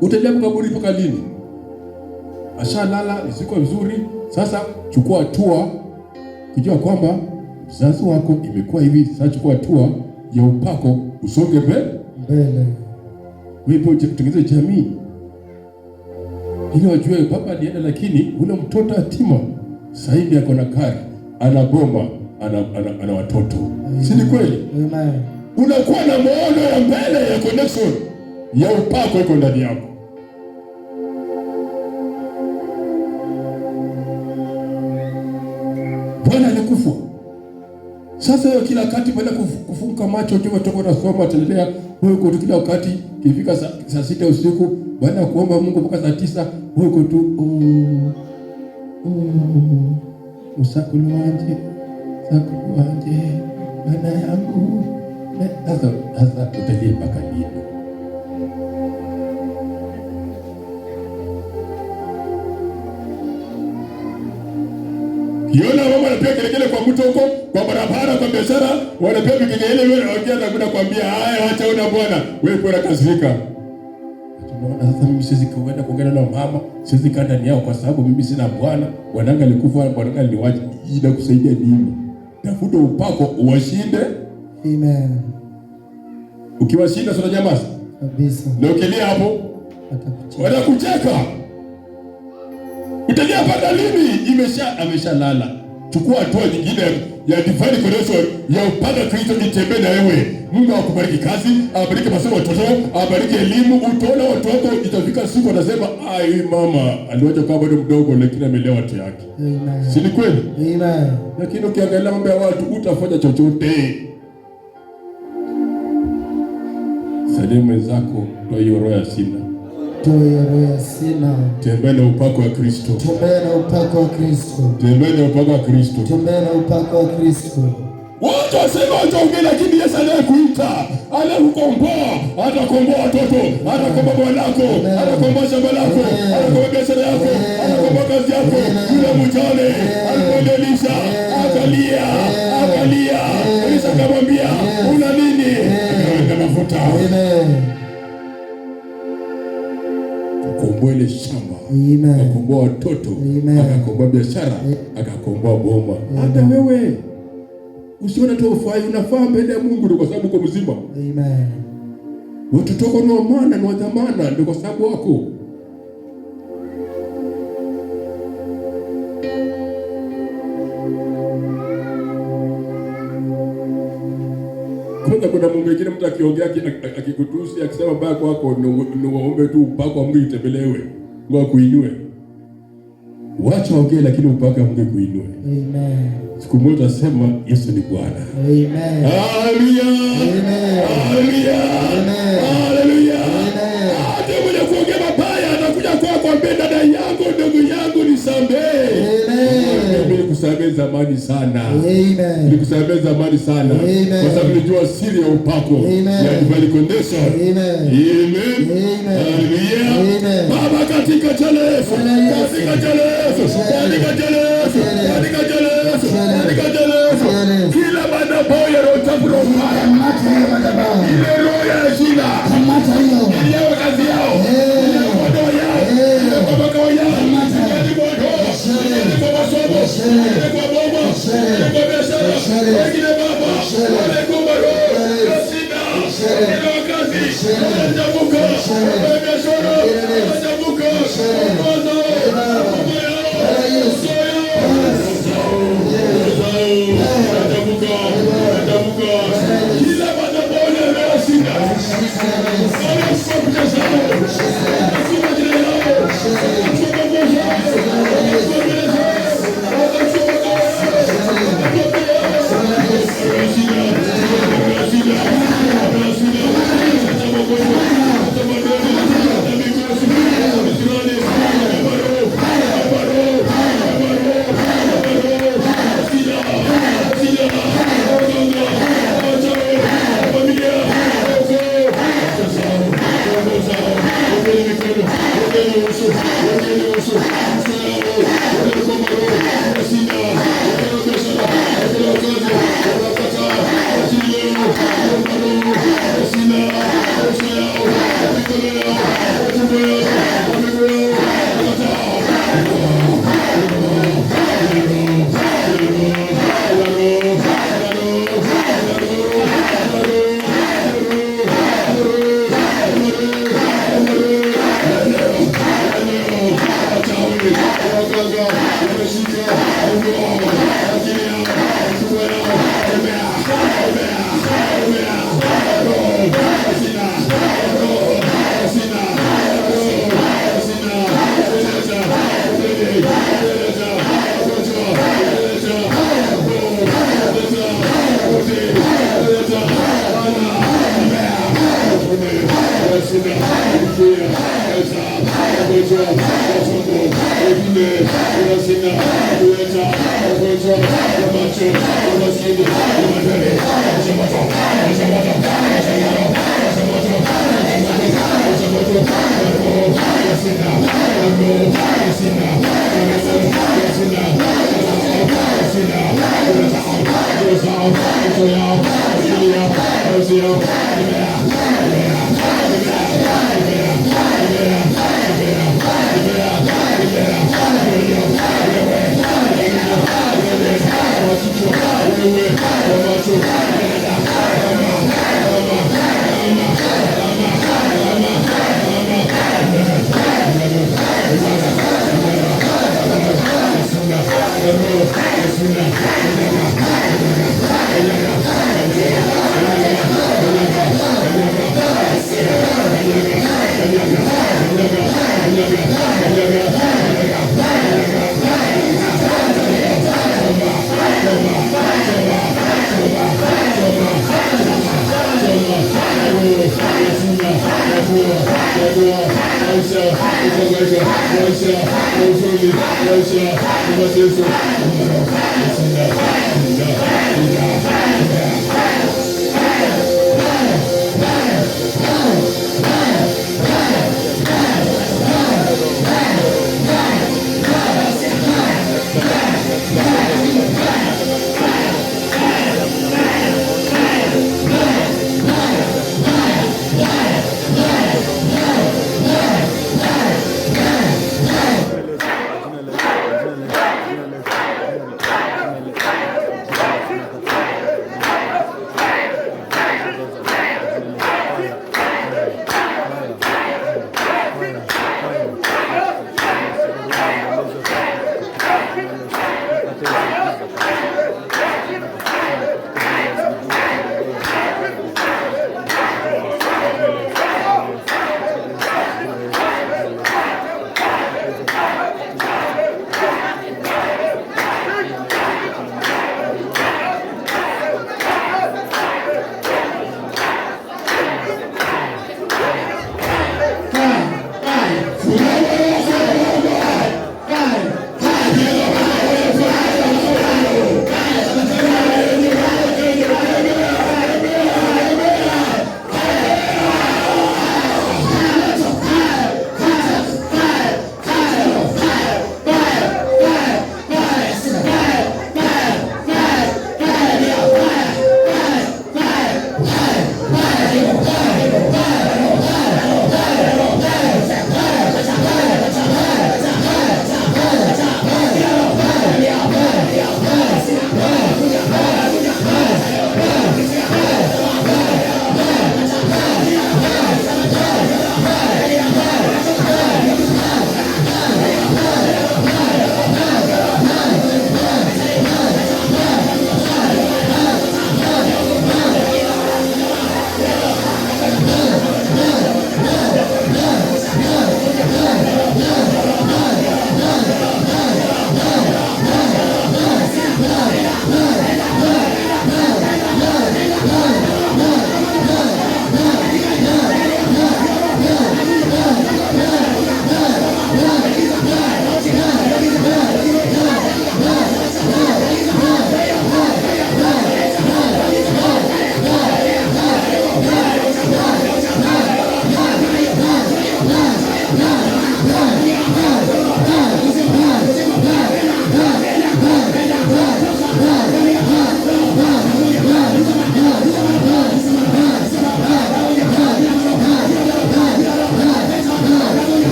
Utaenda kaburi mpaka lini? Ashalala, isiko vizuri. Sasa chukua hatua kujua kwamba mzazi wako imekuwa hivi. Sasa chukua hatua ya upako, usonge mbele. Wewe tengeneze jamii ili wajue baba alienda, lakini ule mtoto yatima sasa hivi ako na kari, ana bomba, ana watoto. Si ni kweli? Amen. Unakuwa na maono ya mbele ya connection ya upako iko ndani yako. Bwana alikufa. Sasa hiyo kila wakati baada kufunga macho ukiwa toka na soma telelea wewe uko tu kila wakati kifika saa 6 usiku baada ya kuomba Mungu mpaka saa 9 wewe uko tu usakulu wanje Bwana yangu. Sasa utalie mpaka lini? Kiona mama anapiga kelele kwa mtu huko, kwa barabara, kwa biashara, wanapiga kelele wewe unaongea na kuna kwambia haya acha una Bwana, wewe bora kasirika. Tunaona sasa mimi siwezi kwenda kuongea na mama, siwezi kaa ndani yao kwa sababu mimi sina Bwana. Bwananga alikufa, bwananga aliniwacha. Ila kusaidia nini? Tafuta upako uwashinde. Amen. Ukiwashinda sio jamaa kabisa. Na ukilia hapo watakucheka. Utalia panda lini? Ameshalala. Chukua hatua nyingine ya divine connection ya upanga Kristo itembee na wewe. Mungu akubariki kazi, abariki masomo watoto, abariki elimu. Utaona watu wako itafika siku wanasema, "Ai mama, aliwacha kama bado mdogo lakini amelewa watu yake." Amen. Si ni kweli? Amen. Lakini ukiangalia mambo ya watu utafanya chochote. Salimu zako kwa hiyo roho ya sina. Tembea na upako wa Kristo. Watu wasema wataongea lakini Yesu anayekuita, anakukomboa, atakomboa watoto, atakomboa bwanako, atakomboa shamba lako, atakomboa biashara yako, atakomboa kazi yako. Yule mjane alipoelisha akalia. Elisha akamwambia, "Una nini?" Akaweka mafuta. Akakomboa ile shamba, akakomboa watoto, akakomboa biashara, akakomboa boma. Hata wewe usione tu ufai, unafaa mbele ya Mungu ndio kwa sababu uko mzima. Amen. Watoto wako ni wa maana, ni wa dhamana ndio kwa sababu wako. Kuna Mungu mwingine mtu akiongea akikutusi akisema baya kwako ndio waombe tu upako wa Mungu itembelewe. Mungu akuinue. Wacha ongee lakini upako wa Mungu kuinue. Amen. Siku moja tutasema Yesu ni Bwana. Amen. Haleluya. Amen. Haleluya. Amen. Haleluya. Amen. Hata mwenye kuongea mabaya anakuja kwako ambie dada yangu, ndugu yangu nisamehe. Amen. Nilikusamehe zamani sana. Amen. Nilikusamehe zamani sana. Amen. Kwa sababu nilijua siri ya upako. Amen. Ya divine connection. Amen. Amen. Haleluya. Amen. Baba katika jina la Yesu. Katika jina la Yesu. Katika jina la Yesu. Katika jina la Yesu. Katika jina la Yesu. Kila madhabahu ya roho chafu roho mbaya. Ile roho ya shida. Kamata hiyo. Ile kazi yao. Ile ndoa yao. Ile makao yao. Ile bodo. Ile kwa masomo. Ile kwa boma. Ile kwa biashara. Ile baba. Ile kwa roho. Ile shida. Ile kazi. Ile jabuka. Ile biashara. Ile jabuka. sina kuleta ugonjwa wa macho, umaskini, umaskini, changamoto, changamoto, changamoto, changamoto, changamoto, sina, sina, sina,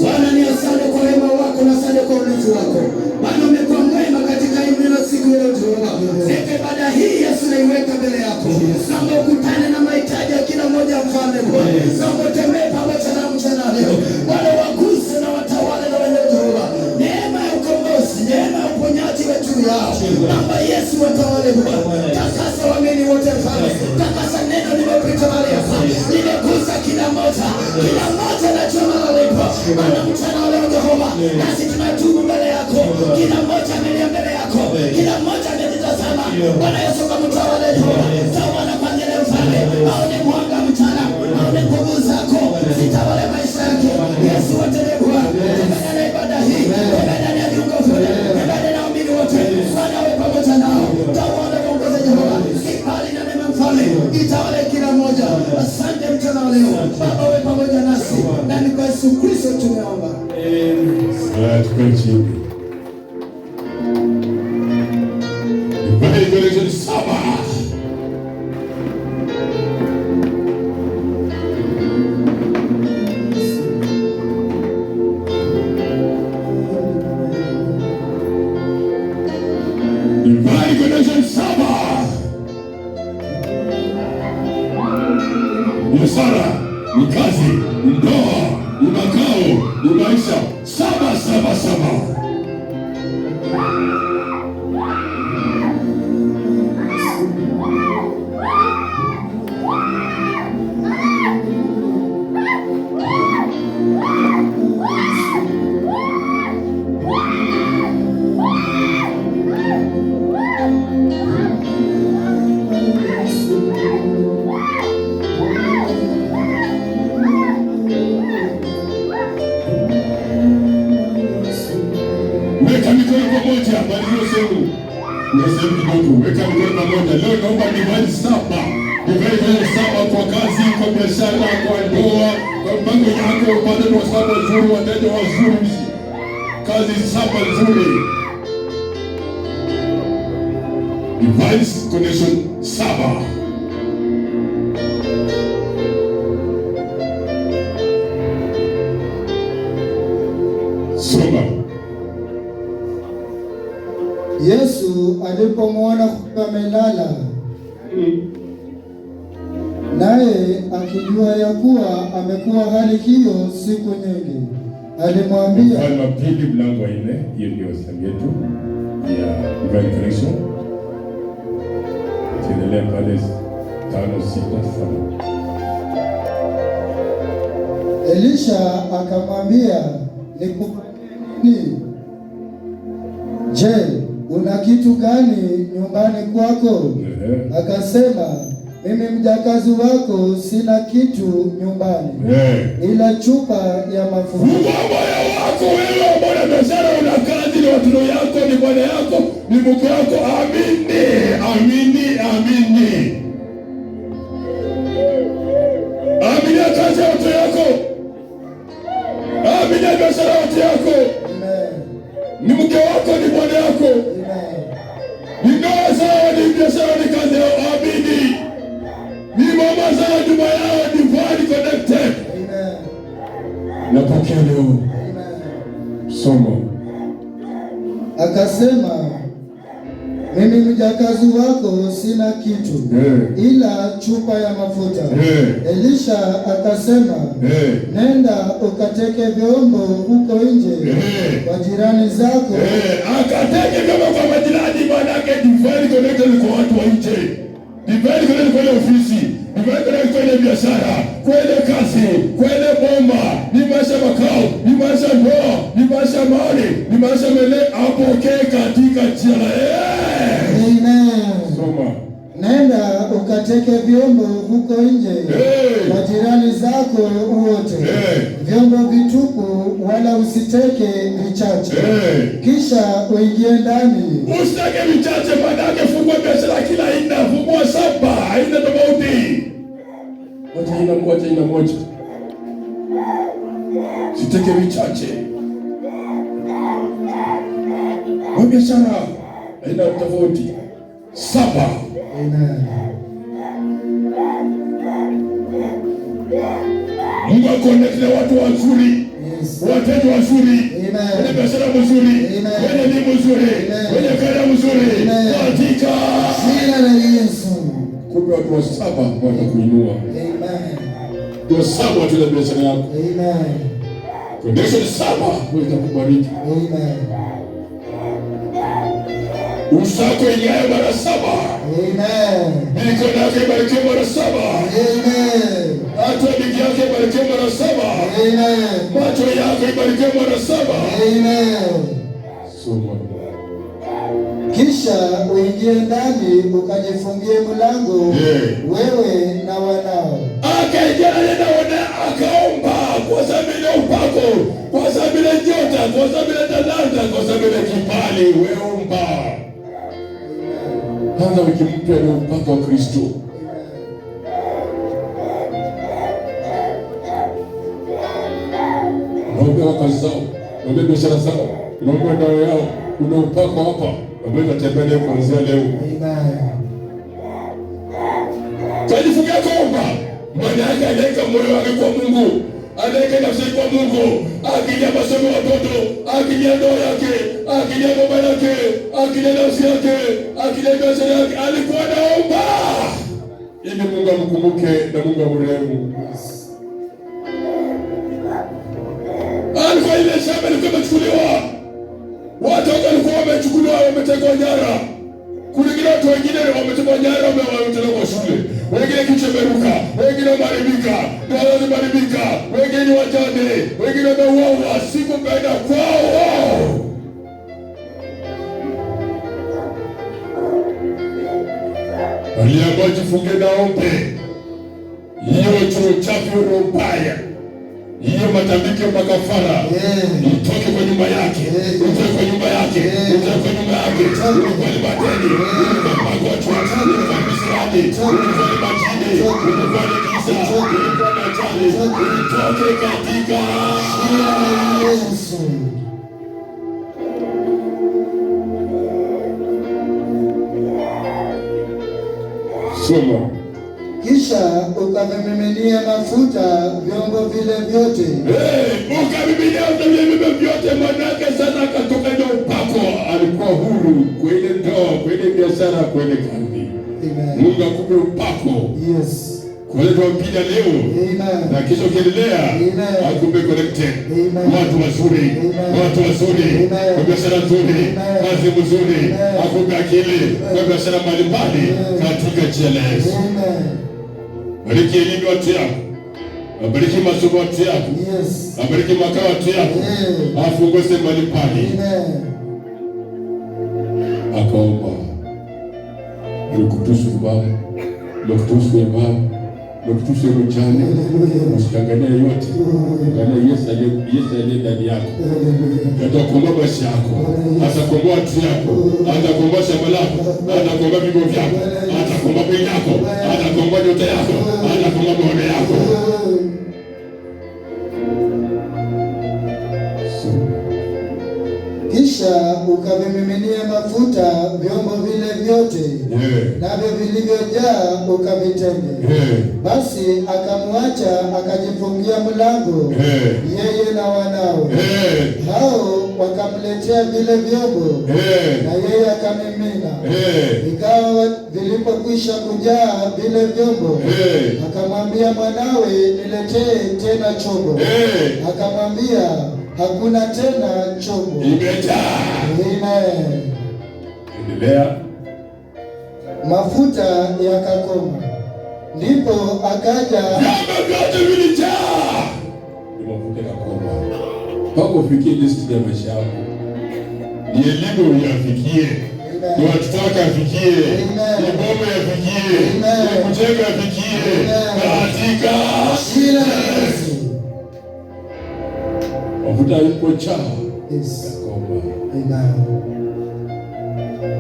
Bwana ni asante kwa wema wako na asante kwa ulinzi wako. Bwana umekuwa mwema katika hilo siku ya Jehova. Sasa ibada hii Yesu naiweka mbele yako. Naomba ukutane na mahitaji ya kila mmoja mfalme Bwana. Naomba utembee pamoja na mchana leo. Bwana waguse na watawale na wale Jehova. Neema ya ukombozi, neema ya uponyaji wa juu yao. Naomba Yesu watawale Bwana. Takasa waamini wote mfalme. Takasa neno limepita mahali hapa. Limegusa kila mmoja. Kila mmoja na choma alipo. Bwana mchana leo Jehova. Nasi tunatubu mbele yako. Kila mmoja amelia mbele yako. Kila mmoja amejitazama. Bwana Yesu kamtawale Jehova. Tawala kwa njia ya mfalme. Aone mwanga mchana. Aone nguvu zako. Zitawale maisha yake. Yesu watende Bwana. Tembea ibada hii. Tembea na viungo vyote. Tembea na waamini wote. Bwana wewe pamoja nao. Tawala kuongoza Jehova. Kibali na neema mfalme. Itawale kila mmoja. Asante mchana leo. Baba wewe pamoja nasi. Na ni kwa Yesu Kristo tumeomba. Amen. Revelation 7. Revelation 7. Biashara, ni kazi, ni ndoa, ni makao, ni maisha. 777. Weka mikono pamoja, bali sehemu. Unasema kidogo, weka mikono pamoja. Leo naomba divine 7. Divine 7 kwa kazi, kwa biashara, kwa ndoa, kwa mpango yako, upande wa 7 nzuri, wateja wazuri. Kazi 7 nzuri. Divine connection 7. Soma. Yesu alipomwona amelala, naye akijua ya kuwa amekuwa hali hiyo siku nyingi, alimwambia. Mfalme wa pili mlango wa 4, hiyo ndio sehemu yetu. ya Divine Connection. Tuendelea pale 5:6-7. Elisha akamwambia, nikufanyie nini? Je, una kitu gani nyumbani kwako? Akasema, mimi mjakazi wako sina kitu nyumbani ila chupa ya mafuta. Moyo wako wewe, bwana biashara, una kazi, ni watoto yako, ni bwana yako, ni mke wako. Amini, amini, amini. Amini kazi ya watoto yako. Amini biashara ya watoto yako. Ni mke wako, ni bwana yako. Ni ndoa zao, ni biashara, ni kazi yao. Amini. Ni mama zao, nyumba yao, divine connected. Napokea leo. Soma. Akasema, mimi mjakazi wako sina kitu ila chupa ya mafuta. Elisha akasema, nenda ukateke vyombo huko nje kwa jirani zako. Akateke vyombo kwa majirani, manake divine connected kwa watu wa nje. Divine connected kwenye ofisi, divine connected kwenye biashara, kwenye kazi, kwenye bomba, ni maisha makao, ni maisha ndoa, ni maisha mali, ni maisha mele. Apokee katika jina la Soma. Nenda ukateke vyombo huko nje kwa jirani zako wote, vyombo vitupu, wala usiteke vichache. Kisha uingie ndani. Usiteke vichache, manake fungua biashara kila aina, fungua 7 aina tofauti. Wacha aina moja. Usiteke vichache. Kwa biashara aina tofauti 7. Mungu akonekte watu wazuri, wateja wazuri, wenye biashara mzuri, wenye elimu nzuri, wenye kaya mzuri, katika jina la Yesu. Kumbe watu wa 7 watakuinua. Ndio 7 watu wa biashara yako. Connection 7 watakubariki. Usako ingae mara 7. Mikono yake ibarikiwe mara 7. Hata miguu yake ibarikiwe mara 7. Macho yake ibarikiwe mara 7. Soma. Kisha uingie ndani ukajifungie mlango, wewe na wanao. Akaingia na wana akaomba kwa sababu ya upako, kwa sababu ya nyota, kwa sababu ya talanta, kwa sababu ya kibali. Wewe omba. Hata wiki mpya na upako wa Kristo. Naomba kazi zao, naomba biashara zao, naomba ndoa yao. Kuna upako hapa ambao utatembea kuanzia leo. Kajifungia kuomba. Maana yake anaweka moyo wake kwa Mungu, anaweka nafsi kwa Mungu, akilia masomo watoto, akilia ndoa yake, akilia baba yake, akilia nafsi yake, akilia biashara yake. Alikuwa anaomba ili Mungu amkumbuke na Mungu amrehemu. Alikuwa ile shamba ilikuwa imechukuliwa, watu walikuwa wamechukuliwa, wametekwa nyara. Kulingana watu wengine wametekwa nyara, wametolewa shule, wengine kichwa meruka, wengine wameharibika, ndoa zimeharibika, wengine ni wajane, wengine wameuawa, sikupenda kwao. Aliambiwa jifunge na ombe. Hiyo choo chafu, roho mbaya, hiyo matambiko makafara, utoke kwa nyumba yake, utoke kwa nyumba yake, utoke kwa nyumba yake. Ulikuwa ni madeni, ulikuwa ni magonjwa, ulikuwa ni misirani, ulikuwa ni majini, ulikuwa ni giza, ulikuwa ni ajali, utoke katika jina la Yesu. Soma. Kisha ukamiminia mafuta vyombo vile vyote. Ukamiminia vyombo vyote, manake sasa akatoka ndio upako. Alikuwa huru kwenye ndoa, kwenye biashara, kwenye kazi. Mungu akupe upako. Yes. Kwa hiyo tunapiga leo na kesho ukiendelea akupe connected. Watu wazuri, watu wazuri, kwa biashara nzuri, kazi nzuri, akupe akili kwa biashara mbalimbali katika jina la Yesu. Bariki elimu watu yako. Bariki masomo watu yako. Bariki makao watu yako. Afungue sehemu mbalimbali. Akaomba. Nikutusu Baba. Nikutusu Baba. Nikutusu mchana. Usiangalie yote. Angalia Yesu aliye ndani yako. Atakomboa maisha yako. Atakomboa watu yako. Atakomboa shamba lako. Atakomboa vigo vyako. Atakomboa bei yako. Atakomboa nyota yako. Atakomboa maono yako. Kisha ukavimiminia mafuta vyombo vile vyote, navyo vilivyojaa ukavitenge. Basi akamwacha akajifungia mlango, yeye na wanawe. Hao wakamletea vile vyombo, na yeye akamimina. Ikawa vilipokwisha kujaa vile vyombo, akamwambia mwanawe, niletee tena chombo. Akamwambia, hakuna tena chombo. Imejaa. Amen. Endelea. Mafuta yakakoma. Ndipo akaja vyote vilijaa. Mafuta yakakoma. Pako ufikie listi ya maisha yako. Ni elimu yafikie. Ni watoto wako yafikie. Ni boma yafikie. Ni kujenga yafikie. Katika jina la Yesu. Mafuta yalipojaa. Yakoma. Amen.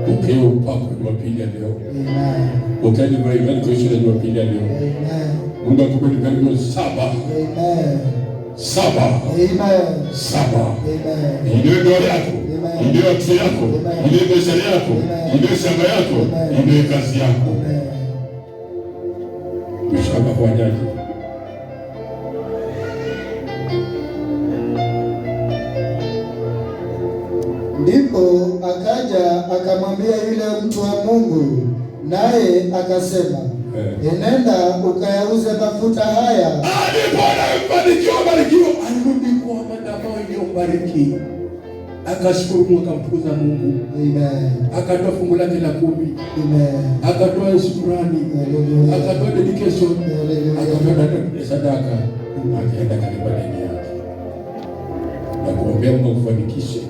Pokea upako Jumapili ya leo. Amen. Pokea divine kuisha Jumapili ya leo. Amen. Mungu akupe divine 7. Amen. 7. Amen. 7. Amen. Ndio ndoa yako. Ndio watu yako. Ndio biashara yako. Ndio shamba yako. Ndio kazi yako. Tushaka fanyaje? Ndipo akaja akamwambia yule mtu wa Mungu, naye akasema, enenda ukayauze mafuta haya. Barikiwa. Alirudi kwa madhabahu iliyobariki. Akashukuru Mungu, akamtukuza Mungu. Amen. Akatoa fungu lake la 10. Amen. Akatoa shukrani. Akatoa dedication. Akatoa sadaka. Akaenda katika dini yake. Na kuombea Mungu kufanikishe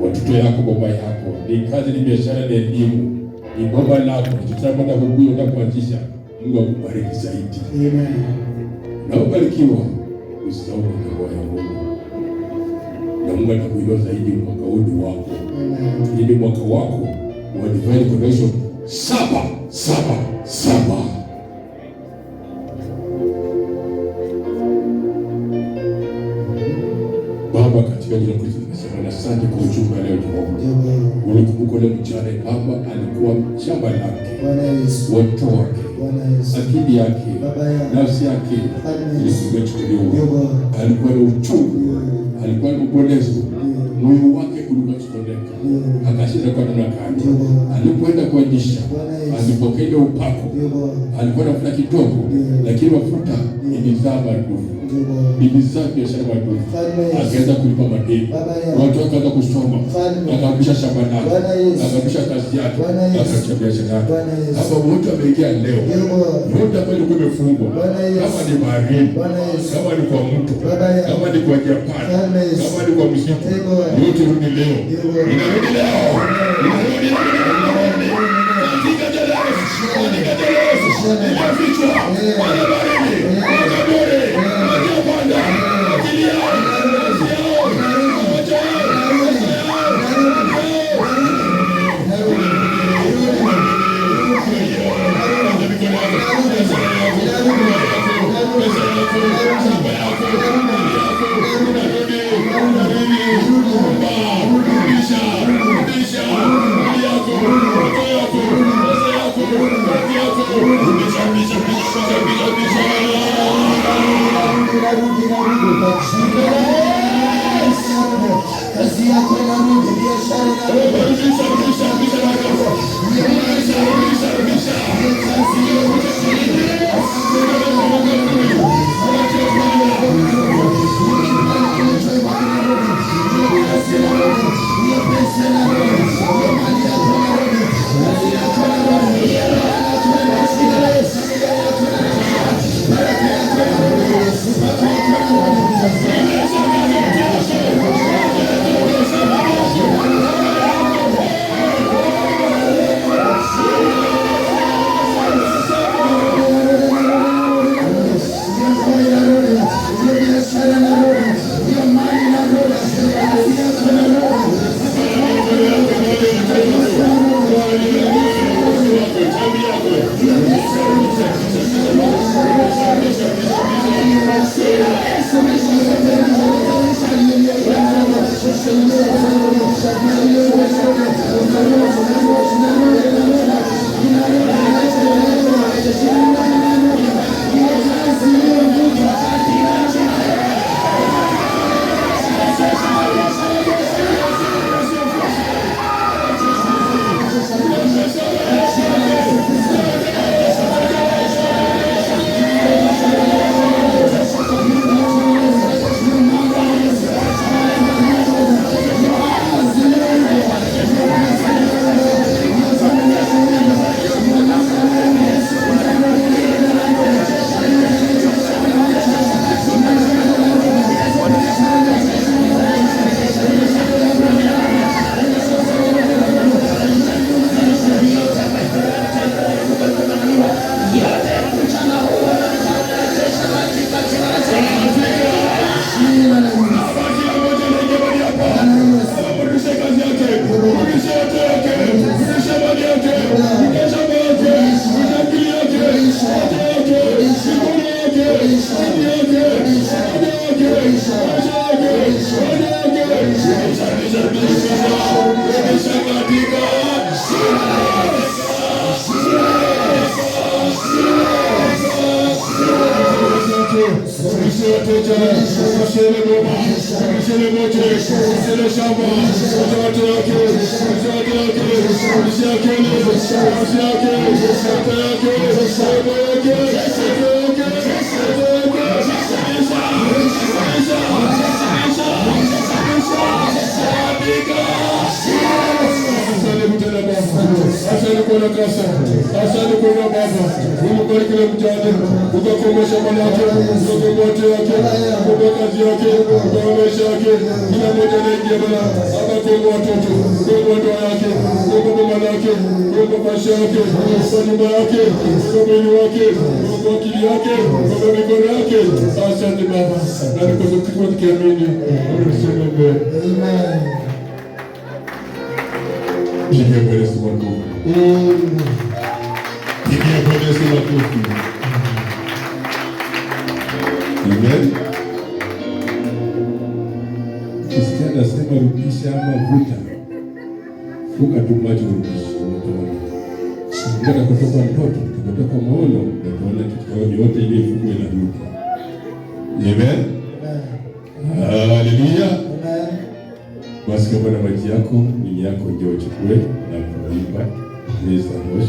watoto yako, baba yako, ni kazi, ni biashara, ni elimu, ni baba lako, tutakwenda kukuyo na kuanzisha. Mungu akubariki zaidi. Amen. Na ubarikiwa, usisahau kwa Mungu. Na Mungu atakuinua zaidi mwaka huu wako. Amen. Ili mwaka wako wa divine connection 777. Baba, katika jina la Yesu nasema asante kwa ujumbe leo Jehova. Ulikumbuka leo mchana Baba alikuwa shamba lake. Bwana Yesu. Watoto wake. Bwana Yesu. Akili yake. Nafsi yake. Ilikuwa alikuwa na uchungu. Alikuwa na ubolezo. Moyo wake ulikuwa chondeka. Akashinda kwa namna gani? Alipoenda kuonyesha, alipokea upako. Alikuwa na mafuta kidogo, lakini mafuta ilizaa madufu. Ilizaa biashara madufu. Akaanza kulipa madeni. Watu wakaanza kusoma. Akarudisha shamba lake. Akarudisha kazi yake. Akarudisha biashara yake. Hapa mtu ameingia leo. Yote ambayo ilikuwa imefungwa. Kama ni baharini, kama ni kwa mtu, kama ni kwa Japani, kama ni kwa msitu. Yote rudi leo. Inarudi leo. Inarudi leo. Katika jina la Yesu. Katika jina la Yesu. Inafichwa. Wanabariki. Wakabore. Wakapanda. Akilia. Bisha rudisha yote yake, rudisha mali yake, rudisha mali yake, rudisha akili yake, rudisha yake, mikono yake, akili yake, rudisha yake, rudisha yake, rudisha katika asante kwa kasa, asante kwa baba, umebariki kila mjane, ukakomesha mali yake, ukakomboa yake, ukakomboa kazi yake, ukakomboa maisha yake, kila mmoja anaingia bana, akakomboa watoto, ukakomboa ndoa yake, ukakomboa mali yake, ukakomboa maisha yake, ukakomboa nyumba yake, ukakomboa mwili wake, ukakomboa akili yake, ukakomboa mikono yake. Asante baba, na nikushukuru tukiamini, amen. Pigia Bwana Yesu makofi. Pigia Bwana Yesu makofi. Amen. Kristiano anasema rudisha ama vuta. Funga tu macho rudisha. Utaona kutoka mtoto, kutoka maono, utaona kitu yote ile fungu inarudi. Amen. Haleluya. Basi kama na maji yako, nini yako ndio uchukue na kulipa. Praise the Lord.